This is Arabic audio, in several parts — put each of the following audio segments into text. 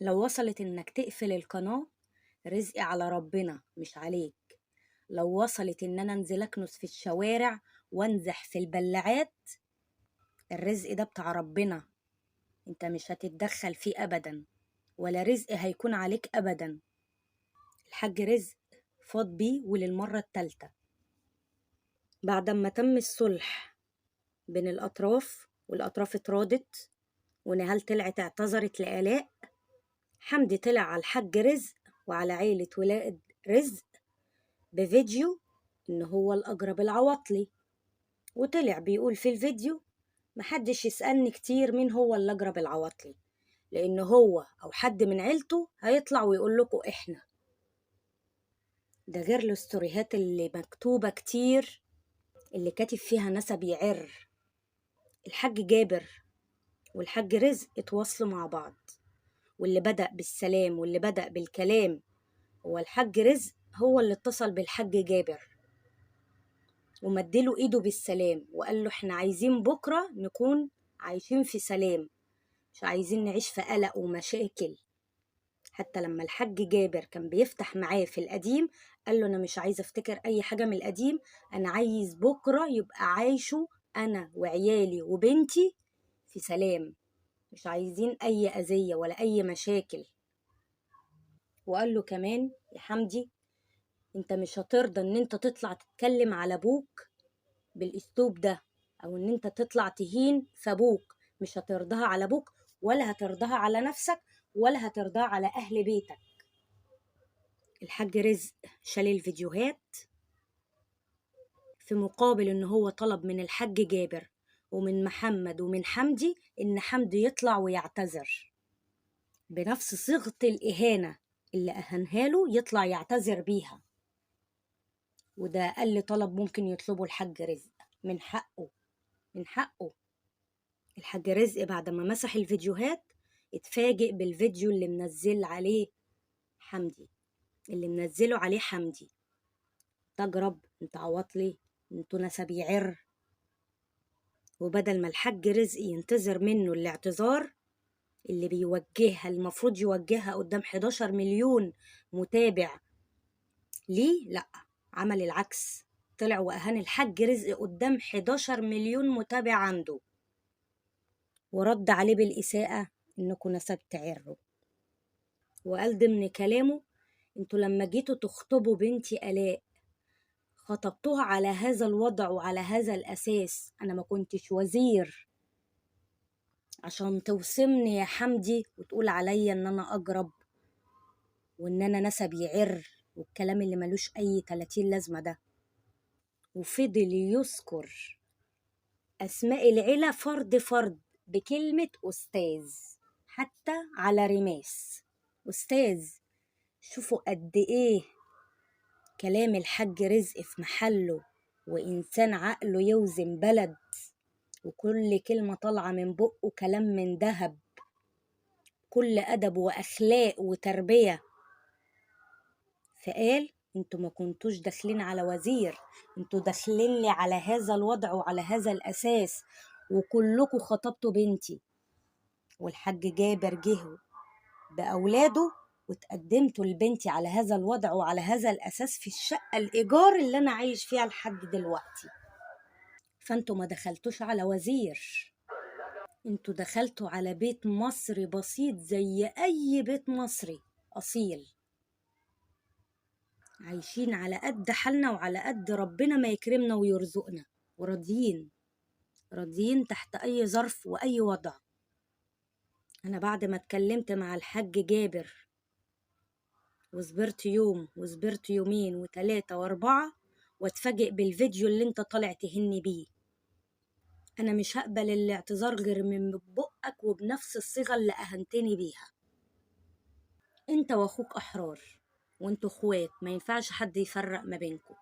لو وصلت انك تقفل القناة، رزقي على ربنا مش عليك. لو وصلت ان انا انزل اكنس في الشوارع وانزح في البلاعات، الرزق ده بتاع ربنا، انت مش هتتدخل فيه ابدا، ولا رزق هيكون عليك ابدا. الحاج رزق فاض بيه وللمرة التالتة بعد ما تم الصلح بين الأطراف، والأطراف اتراضت، ونهال طلعت اعتذرت لآلاء. حمدي طلع على الحاج رزق وعلى عيلة ولاد رزق بفيديو إن هو الأقرب العواطلي، وطلع بيقول في الفيديو محدش يسألني كتير مين هو الأقرب العواطلي، لأن هو أو حد من عيلته هيطلع ويقول لكم إحنا. ده غير الستوريهات اللي مكتوبة كتير اللي كاتب فيها نسب يعر. الحاج جابر والحاج رزق اتواصلوا مع بعض، واللي بدأ بالسلام واللي بدأ بالكلام هو الحاج رزق، هو اللي اتصل بالحاج جابر ومدله ايده بالسلام وقال له احنا عايزين بكرة نكون عايشين في سلام، مش عايزين نعيش في قلق ومشاكل. حتى لما الحاج جابر كان بيفتح معاه في القديم قال له انا مش عايز افتكر اي حاجة من القديم، انا عايز بكرة يبقى عايشه انا وعيالي وبنتي في سلام، مش عايزين اي اذية ولا اي مشاكل. وقال له كمان يا حمدي انت مش هترضى ان انت تطلع تتكلم على ابوك بالاسلوب ده، او ان انت تطلع تهين في ابوك، مش هترضاها على ابوك ولا هترضاها على نفسك ولا هترضاها على اهل بيتك. الحاج رزق شال الفيديوهات في مقابل ان هو طلب من الحاج جابر ومن محمد ومن حمدي ان حمدي يطلع ويعتذر بنفس صيغة الإهانة اللي أهنها له، يطلع يعتذر بيها. وده أقل طلب ممكن يطلبه الحاج رزق، من حقه، من حقه. الحاج رزق بعد ما مسح الفيديوهات اتفاجئ بالفيديو اللي منزل عليه حمدي، اللي منزله عليه حمدي. تجرب انت عواطلي، انتوا نسب يعر. وبدل ما الحاج رزق ينتظر منه الاعتذار اللي بيوجهها، المفروض يوجهها قدام 11 مليون متابع ليه، لا، عمل العكس، طلع وأهان الحاج رزق قدام 11 مليون متابع عنده، ورد عليه بالإساءة إنكم نسب تعروا. وقال ضمن كلامه انتوا لما جيتوا تخطبوا بنتي آلاء خطبتوها على هذا الوضع وعلى هذا الأساس، أنا ما كنتش وزير عشان توصمني يا حمدي وتقول عليا إن أنا أجرب وإن أنا نسب يعر والكلام اللي ملوش أي 30 لازمة ده. وفضل يذكر أسماء العيلة فرد فرد بكلمة أستاذ، حتى على رماس أستاذ. شوفوا قد إيه كلام الحاج رزق في محله، وإنسان عقله يوزن بلد، وكل كلمة طالعة من بقه كلام من ذهب، كل أدب وأخلاق وتربية. فقال انتوا ما كنتوش داخلين على وزير، انتوا داخلين لي على هذا الوضع وعلى هذا الأساس، وكلكم خطبتوا بنتي. والحاج جابر جه بأولاده وتقدمتوا لبنتي على هذا الوضع وعلى هذا الأساس في الشقة الإيجار اللي أنا عايش فيها لحد دلوقتي. فانتوا ما دخلتوش على وزير، انتوا دخلتوا على بيت مصري بسيط زي أي بيت مصري أصيل، عايشين على قد حالنا وعلى قد ربنا ما يكرمنا ويرزقنا، وراضيين، راضيين تحت أي ظرف وأي وضع. أنا بعد ما اتكلمت مع الحاج جابر وصبرت يوم وصبرت يومين وثلاثة واربعة واتفاجئ بالفيديو اللي انت طالع تهني بيه، انا مش هقبل الاعتذار غير من بقك وبنفس الصيغة اللي اهنتني بيها. انت واخوك احرار، وانتوا اخوات، ما ينفعش حد يفرق ما بينكم،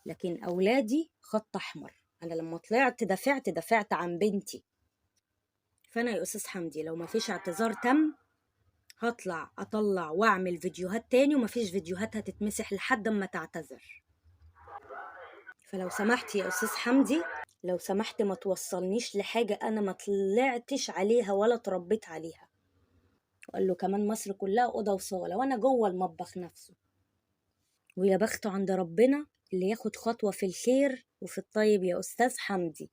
لكن اولادي خط احمر. انا لما طلعت دافعت عن بنتي. فانا يا استاذ حمدي لو ما فيش اعتذار تم هطلع اطلع واعمل فيديوهات تاني، ومفيش فيديوهات هتتمسح لحد ما تعتذر. فلو سمحت يا استاذ حمدي، لو سمحت ما توصلنيش لحاجة انا ما طلعتش عليها ولا تربيت عليها. وقال له كمان مصر كلها أوضة وصالة وأنا جوه المطبخ نفسه. ويا بخته عند ربنا اللي ياخد خطوة في الخير وفي الطيب يا أستاذ حمدي،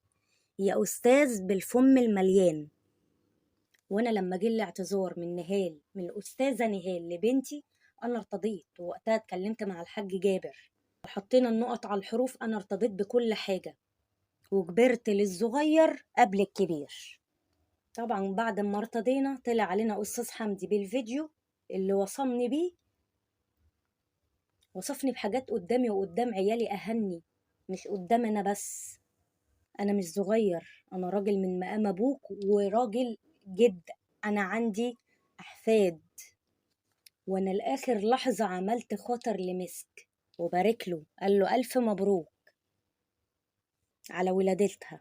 يا أستاذ بالفم المليان. وأنا لما جه الاعتذار من الأستاذة نهال لبنتي أنا ارتضيت، ووقتها اتكلمت مع الحاج جابر وحطينا النقط على الحروف. أنا ارتضيت بكل حاجة وكبرت للصغير قبل الكبير. طبعا بعد ما ارتضينا طلع علينا أستاذ حمدي بالفيديو اللي وصمني بيه، وصفني بحاجات قدامي وقدام عيالي، أهني مش قدام أنا بس. أنا مش صغير، أنا راجل من مقام أبوك وراجل جد، أنا عندي أحفاد. وأنا لآخر لحظة عملت خاطر لمسك وبارك له، قال له ألف مبروك على ولادتها.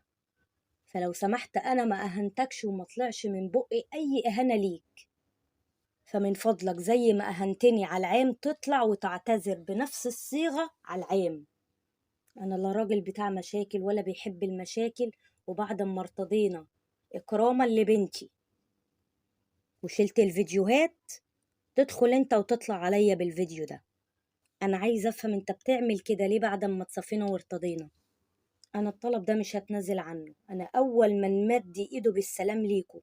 فلو سمحت أنا ما أهنتكش وما طلعش من بقي أي إهانة ليك، فمن فضلك زي ما أهنتني على العام تطلع وتعتذر بنفس الصيغة على العام. أنا لا راجل بتاع مشاكل ولا بيحب المشاكل. وبعد ما ارتضينا إكراما لبنتي وشلت الفيديوهات، تدخل انت وتطلع عليا بالفيديو ده. أنا عايزة أفهم انت بتعمل كده ليه بعد ما تصفينا وارتضينا؟ أنا الطلب ده مش هتنازل عنه. أنا أول من مد إيده بالسلام ليكو.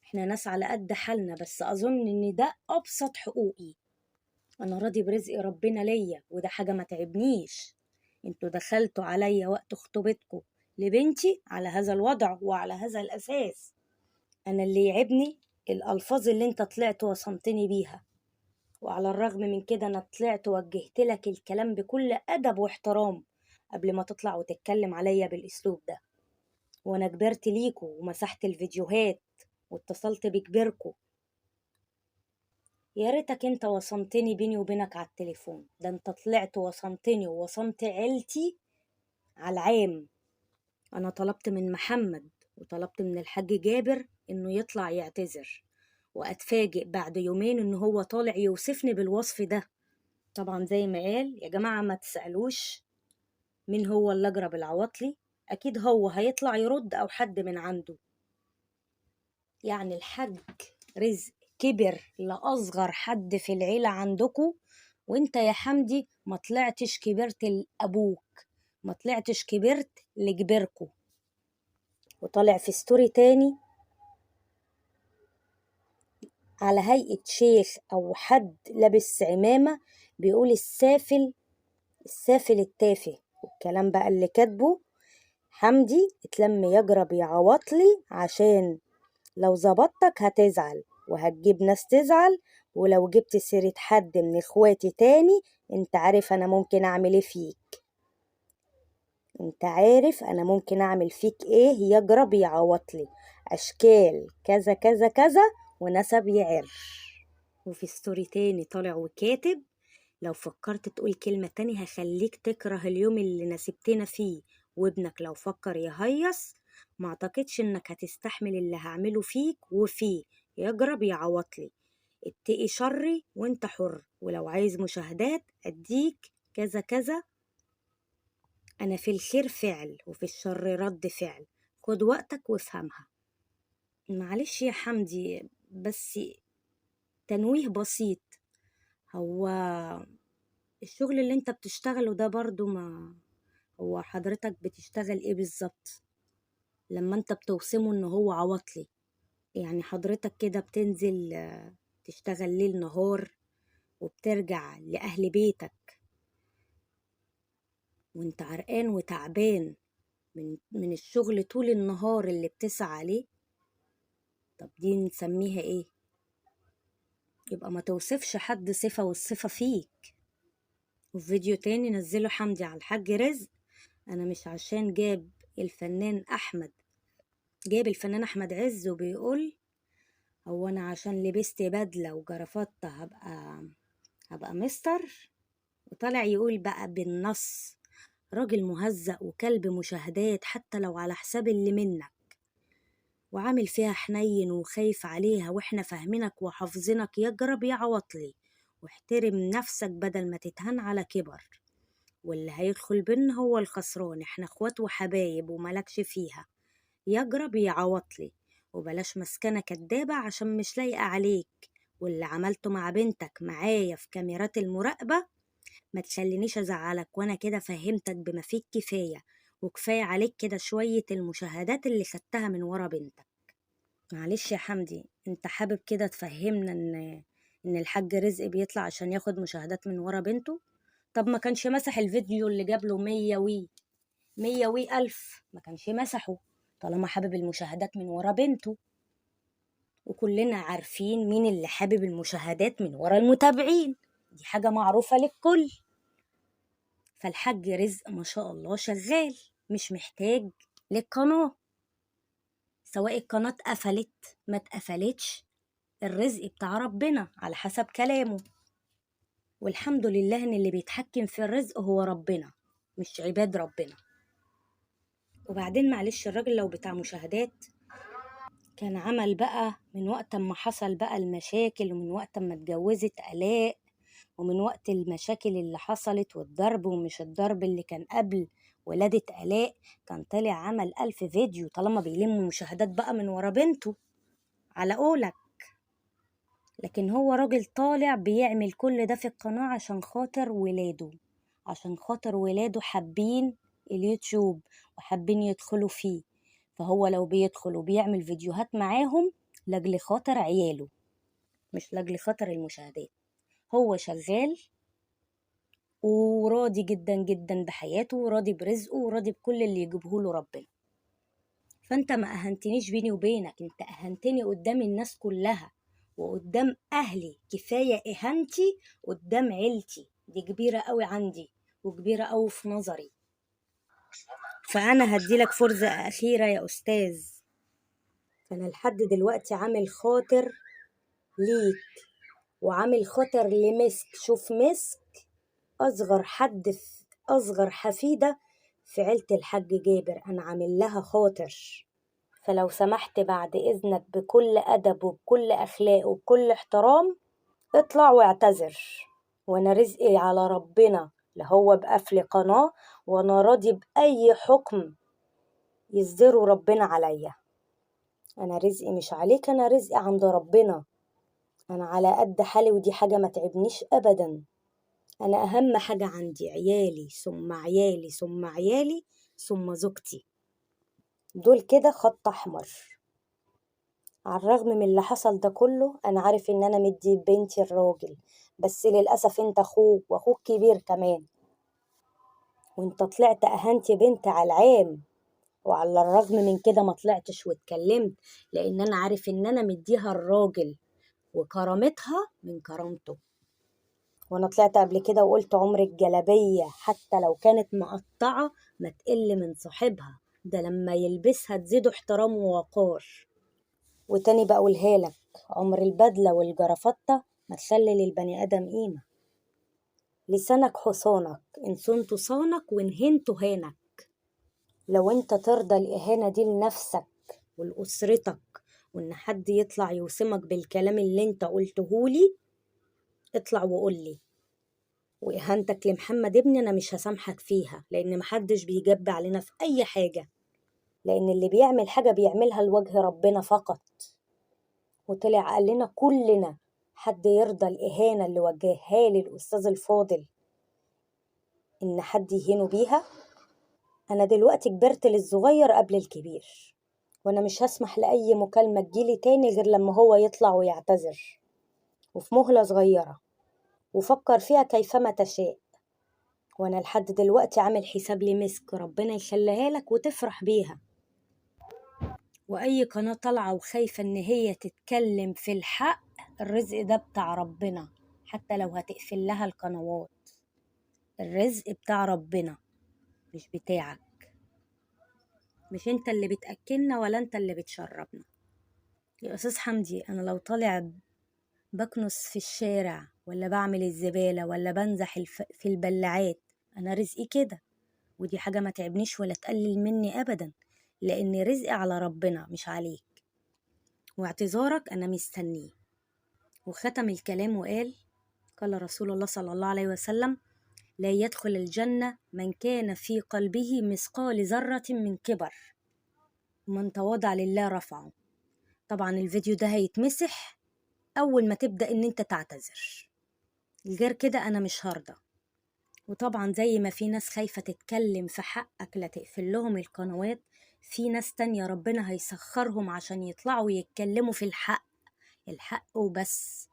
احنا ناس على قد حالنا، بس أظن إن ده أبسط حقوقي. أنا راضي برزق ربنا ليا وده حاجة ما تعبنيش. انتوا دخلتوا عليا وقت خطوبتكم لبنتي على هذا الوضع وعلى هذا الأساس. أنا اللي يعبني الألفاظ اللي انت طلعت وصمتني بيها، وعلى الرغم من كده أنا طلعت وجهت لك الكلام بكل أدب واحترام قبل ما تطلع وتتكلم عليا بالأسلوب ده. وأنا كبرت ليكو ومسحت الفيديوهات واتصلت بكبركو. يا ريتك انت وصمتني بيني وبينك على التليفون، ده انت طلعت وصمتني ووصمت عيلتي على العام. انا طلبت من محمد وطلبت من الحاج جابر انه يطلع يعتذر، واتفاجئ بعد يومين ان هو طالع يوصفني بالوصف ده. طبعا زي ما قال يا جماعة ما تسألوش مين هو اللي اجرب العواطلي، اكيد هو هيطلع يرد او حد من عنده. يعني الحاج رزق كبر لأصغر حد في العيلة عندكو، وانت يا حمدي ما طلعتش كبرت لأبوك، ما طلعتش كبرت لجبركو. وطالع في ستوري تاني على هيئة شيخ أو حد لابس عمامة بيقول السافل التافه. والكلام بقى اللي كاتبه حمدي اتلم يجرب يعوطلي عشان لو ظبطتك هتزعل وهتجيب ناس تزعل، ولو جبت سيرة حد من اخواتي تاني انت عارف انا ممكن اعمل ايه فيك. انت عارف انا ممكن اعمل فيك ايه. يجرب يعوطلي اشكال كذا كذا كذا ونسب يعر. وفي ستوري تاني طالع وكاتب لو فكرت تقول كلمة تاني هخليك تكره اليوم اللي نسبتنا فيه، وابنك لو فكر يهيص ما اعتقدش انك هتستحمل اللي هعمله فيك وفيه. يجرب يعوطلي اتقي شري وانت حر، ولو عايز مشاهدات اديك كذا كذا. انا في الخير فعل وفي الشر رد فعل، خد وقتك وافهمها. معلش يا حمدي بس تنويه بسيط. هو الشغل اللي انت بتشتغله ده برضو، ما هو حضرتك بتشتغل ايه بالظبط لما انت بتوسمه ان هو عواطلي؟ يعني حضرتك كده بتنزل تشتغل ليل نهار وبترجع لأهل بيتك وانت عرقان وتعبان من الشغل طول النهار اللي بتسعى عليه؟ طب دي نسميها ايه؟ يبقى ما توصفش حد صفة والصفة فيك. وفي فيديو تاني نزله حمدي على الحاج رزق، انا مش عشان جاب الفنان احمد عز وبيقول هو انا عشان لبست بدله وجرافطه هبقى مستر. وطالع يقول بقى بالنص راجل مهزأ وكلب مشاهدات حتى لو على حساب اللي منك، وعامل فيها حنين وخايف عليها واحنا فاهمينك وحافظينك. يجرب يا عواطلي واحترم نفسك بدل ما تتهان على كبر، واللي هيدخل بينا هو الخسران. احنا اخوات وحبايب وملكش فيها. يجرب يا عواطلي وبلاش مسكنة كدابة عشان مش لايقة عليك، واللي عملته مع بنتك معايا في كاميرات المراقبة ما تخلينيش أزعلك، وأنا كده فهمتك بما فيه الكفاية، وكفاية عليك كده شوية المشاهدات اللي خدتها من ورا بنتك. معلش يا حمدي، انت حابب كده تفهمنا ان الحاج رزق بيطلع عشان ياخد مشاهدات من ورا بنته؟ طب ما كانش مسح الفيديو اللي جاب له 100 ألف، ما كانش مسحه طالما حابب المشاهدات من ورا بنته. وكلنا عارفين مين اللي حابب المشاهدات من ورا المتابعين، دي حاجة معروفة للكل. فالحاج رزق ما شاء الله شغال، مش محتاج للقناة، سواء القناة اتقفلت ما اتقفلتش، الرزق بتاع ربنا على حسب كلامه. والحمد لله ان اللي بيتحكم في الرزق هو ربنا، مش عباد ربنا. وبعدين معلش، الراجل لو بتاع مشاهدات كان عمل بقى من وقت ما حصل بقى المشاكل، ومن وقت ما اتجوزت آلاء، ومن وقت المشاكل اللي حصلت والضرب ومش الضرب اللي كان قبل ولادة آلاء، كان طلع عمل 1000 فيديو طالما بيلم مشاهدات بقى من ورا بنته على قولك. لكن هو راجل طالع بيعمل كل ده في القناة عشان خاطر ولاده، عشان خاطر ولاده حابين اليوتيوب وحابين يدخلوا فيه، فهو لو بيدخل وبيعمل فيديوهات معاهم لاجل خاطر عياله، مش لاجل خاطر المشاهدات. هو شغال وراضي جدا جدا بحياته، وراضي برزقه، وراضي بكل اللي يجيبه له ربنا. فانت ما اهنتنيش بيني وبينك، انت اهنتني قدام الناس كلها وقدام اهلي. كفايه اهانتي قدام عيلتي، دي كبيره قوي عندي وكبيره قوي في نظري. فانا هديلك فرصه اخيره يا استاذ. فانا لحد دلوقتي عامل خاطر ليك، وعامل خاطر لمسك. شوف مسك اصغر حد في اصغر حفيده في عيله الحاج جابر، انا عامل لها خاطر. فلو سمحت بعد إذنك بكل أدب وبكل أخلاق وبكل احترام اطلع واعتذر. وأنا رزقي على ربنا، لا هو بقفل قناة، وأنا راضي بأي حكم يصدره ربنا عليا. أنا رزقي مش عليك، أنا رزقي عند ربنا. أنا على قد حالي، ودي حاجة ما تعبنيش أبدا. أنا أهم حاجة عندي عيالي، ثم عيالي، ثم عيالي، ثم زوجتي. دول كده خط أحمر. على الرغم من اللي حصل ده كله، انا عارف ان انا مدي بنتي الراجل، بس للأسف انت اخوه واخوك كبير كمان، وانت طلعت اهنتي بنت على العام. وعلى الرغم من كده ما طلعتش واتكلمت، لان انا عارف ان انا مديها الراجل وكرامتها من كرامته. وانا طلعت قبل كده وقلت عمر الجلابية حتى لو كانت مقطعة ما تقل من صاحبها، ده لما يلبسها تزيده احترام ووقار. وتاني بقولها لك، عمر البدلة والجرافطة ما تخلي للبني آدم قيمة. لسانك حصانك، إن صنت صانك وإن هنت هانك. لو انت ترضى الإهانة دي لنفسك ولأسرتك، وإن حد يطلع يوسمك بالكلام اللي انت قلتهولي، اطلع وقولي. وإهانتك لمحمد ابني أنا مش هسامحك فيها، لأن محدش بيجب علينا في أي حاجة، لأن اللي بيعمل حاجة بيعملها لوجه ربنا فقط. وطلع قال لنا كلنا حد يرضى الإهانة اللي وجهها لي الأستاذ الفاضل إن حد يهينه بيها؟ أنا دلوقتي كبرت للصغير قبل الكبير، وأنا مش هسمح لأي مكالمة تجيلي تاني غير لما هو يطلع ويعتذر، وفي مهلة صغيرة، وفكر فيها كيفما تشاء. وأنا لحد دلوقتي عامل حساب لمسك، ربنا يخليها لك وتفرح بيها. وأي قناة طالعة وخايفة إن هي تتكلم في الحق، الرزق ده بتاع ربنا، حتى لو هتقفل لها القنوات، الرزق بتاع ربنا مش بتاعك. مش انت اللي بتأكلنا ولا انت اللي بتشربنا يا أستاذ حمدي. أنا لو طالع بكنس في الشارع، ولا بعمل الزبالة، ولا بنزح في البلاعات، أنا رزقي كده، ودي حاجة ما تعبنيش ولا تقلل مني أبدا، لأن رزقي على ربنا مش عليك. واعتذارك أنا مستنيه. وختم الكلام وقال: قال رسول الله صلى الله عليه وسلم: لا يدخل الجنة من كان في قلبه مثقال ذرة من كبر، ومن تواضع لله رفعه. طبعا الفيديو ده هيتمسح أول ما تبدأ إن أنت تعتذر، غير كده أنا مش هرضى. وطبعا زي ما في ناس خايفة تتكلم في حقك لا تقفل لهم القنوات، في ناس تانية ربنا هيسخرهم عشان يطلعوا يتكلموا في الحق، الحق وبس.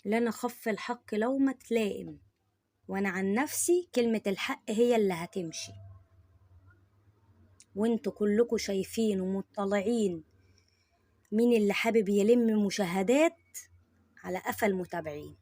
لنا خف الحق لومة لائم، وانا عن نفسي كلمة الحق هي اللي هتمشي، وانتوا كلكوا شايفين ومطلعين مين اللي حابب يلم مشاهدات على قفا المتابعين.